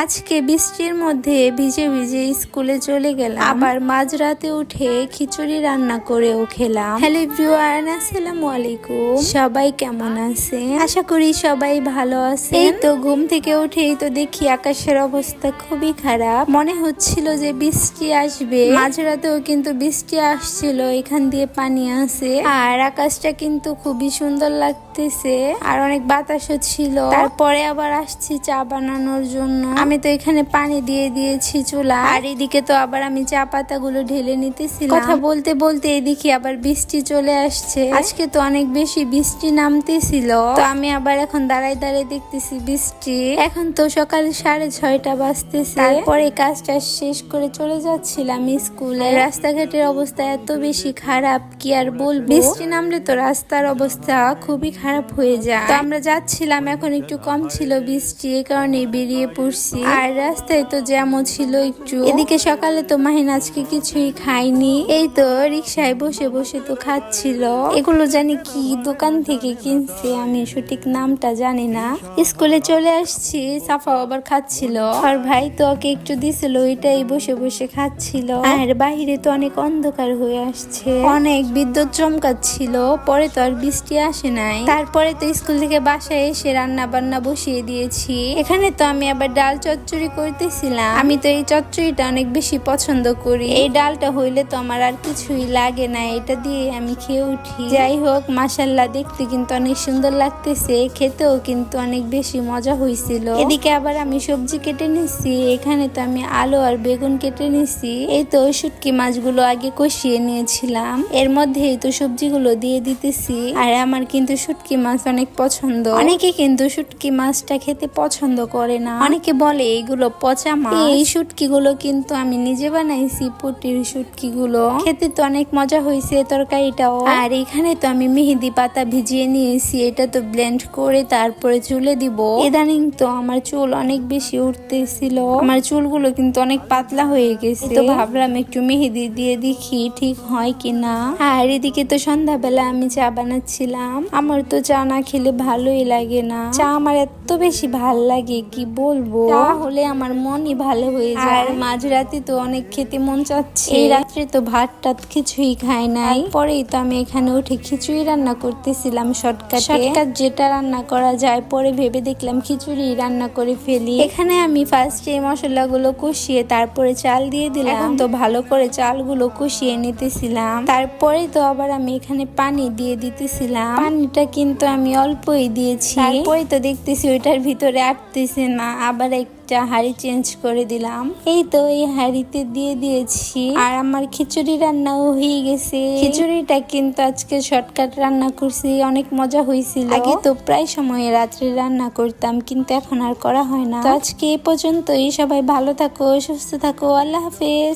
আজকে বৃষ্টির মধ্যে ভিজে ভিজে স্কুলে চলে গেলাম, আবার মাঝরাতে উঠে খিচুড়ি রান্না করেও খেলাম। হ্যালো এভরিওয়ান, আসসালামু আলাইকুম। সবাই কেমন আছেন? আশা করি সবাই ভালো আছে। এই তো ঘুম থেকে উঠেই তো দেখি আকাশের অবস্থা খুবই খারাপ, মনে হচ্ছিল যে বৃষ্টি আসবে। মাঝরাতেও কিন্তু বৃষ্টি আসছিল, এখান দিয়ে পানি আছে, আর আকাশটা কিন্তু খুবই সুন্দর লাগতেছে, আর অনেক বাতাসও ছিল। তারপরে আবার আসছি চা বানানোর জন্য। আমি তো এখানে পানি দিয়ে দিয়েছি চুলা, আর এদিকে তো আবার আমি চা পাতা গুলো ঢেলে নিতেছিলাম। কথা বলতে বলতে এদিকে আবার বৃষ্টি চলে আসছে। আজকে তো অনেক বেশি বৃষ্টি নামতেছিল, তো আমি আবার এখন দাঁড়ায় দাঁড়ায় দেখতেছি বৃষ্টি। এখন তো সকাল 6:30 বাজতেছে। তারপরে কাজটা শেষ করে চলে যাচ্ছিলাম স্কুলে। রাস্তাঘাটের অবস্থা এত বেশি খারাপ, কি আর বলবো। বৃষ্টি নামলে তো রাস্তার অবস্থা খুবই খারাপ হয়ে যায়। তো আমরা যাচ্ছিলাম, এখন একটু কম ছিল বৃষ্টি, এই কারণে বেরিয়ে পড়ছি। আর রাস্তায় তো জ্যামও ছিল একটু। এদিকে সকালে তো মাহিন আজকে কিছুই খাইনি, এই তো রিক্সায় বসে বসে তো খাচ্ছিল। এগুলো জানি কি দোকান থেকে কিনছে, আমি সঠিক নামটা জানি না। স্কুলে চলে আসছি, সাফা আবার খাচ্ছিল, আর ভাই তো ওকে একটু দিছিল, ওইটাই বসে বসে খাচ্ছিল। আর বাহিরে তো অনেক অন্ধকার হয়ে আসছে, অনেক বিদ্যুৎ চমকাচ্ছিল। পরে তো আর বৃষ্টি আসে নাই। তারপরে তো স্কুল থেকে বাসায় এসে রান্না বান্না বসিয়ে দিয়েছি। এখানে তো আমি আবার ডাল চচ্চড়ি করতেছিলাম। আমি তো এই চচ্চড়িটা অনেক বেশি পছন্দ করি, এই ডালটা হইলে তো আমার আর কিছুই লাগে না, এটা দিয়ে আমি খেয়ে উঠি। যাই হোক, মাশাআল্লাহ দেখতে কিন্তু অনেক সুন্দর লাগতেছে, খেতেও কিন্তু অনেক বেশি মজা হয়েছিল। এদিকে আবার আমি সবজি কেটে নিচ্ছি। এখানে তো আমি আলু আর বেগুন কেটে নিচ্ছি। এই তো শুটকি মাছগুলো আগে কষিয়ে নিয়েছিলাম, এর মধ্যে তো সবজিগুলো দিয়ে দিতেছি। আর আমার কিন্তু শুটকি মাছ অনেক পছন্দ। অনেকে কিন্তু শুটকি মাছটা খেতে পছন্দ করে না, অনেকে বলে এগুলো পচা মাছ। এই শুটকি গুলো কিন্তু আমি নিজে বানাইছি, পুটির শুটকি গুলো খেতে তো অনেক মজা হয়েছে তরকারিটাও। আর এখানে তো আমি মেহেদি পাতা ভিজিয়ে নিয়েছি, এটা তো ব্লেন্ড করে তারপরে চুলে দিব। ইদানিং তো আমার চুল অনেক বেশি উঠতেছিল, আমার চুলগুলো কিন্তু অনেক পাতলা হয়ে গেছে, তো ভাবলাম একটু মেহেদি দিয়ে দেখি ঠিক হয় কিনা। আর এদিকে তো সন্ধ্যাবেলা আমি চা বানাচ্ছিলাম। আমার তো চা না খেলে ভালোই লাগে না, চা আমার এত বেশি ভাল লাগে কি বলবো। চা হলে আমার মনই ভালো হয়ে যায়। আর মাঝরাতে তো অনেক খেতে মন চাচ্ছে, এই রাত্রে তো ভাত টাত কিছুই খাই নাই। পরেই তো আমি এখানে উঠে খিচুড়ি রান্না করতেছিলাম, শর্টকাট যেটা রান্না করা যায়। পরে ভেবে দেখলাম খিচুড়ি রান্না করে ফেলি। এখানে আমি ফার্স্টে মশলাগুলো কষিয়ে তারপরে চাল দিয়ে দিলাম। এখন তো ভালো করে চালগুলো কষিয়ে নিতেছিলাম। তারপরে তো আবার আমি এখানে পানি দিয়ে দিতেছিলাম। পানিটা কিন্তু আমি অল্পই দিয়েছি। তারপরে তো দেখতেছি ওইটার ভিতরে আটতেছে না, আবার একটা হাঁড়ি চেঞ্জ করে দিলাম। এই তো এই হাঁড়িতে দিয়ে দিয়েছি, আর আমার খিচুড়ি রান্নাও হয়ে গেছে। খিচুড়িটা কিন্তু আজকে শর্টকাট রান্না করছি, অনেক মজা হয়েছিল। আগে তো প্রায় সময় রাত্রে রান্না করতাম, কিন্তু এখন আর করা হয় না। তো আজকে এই পর্যন্তই। সবাই ভালো থাকো, সুস্থ থাকো, আল্লাহ হাফেজ।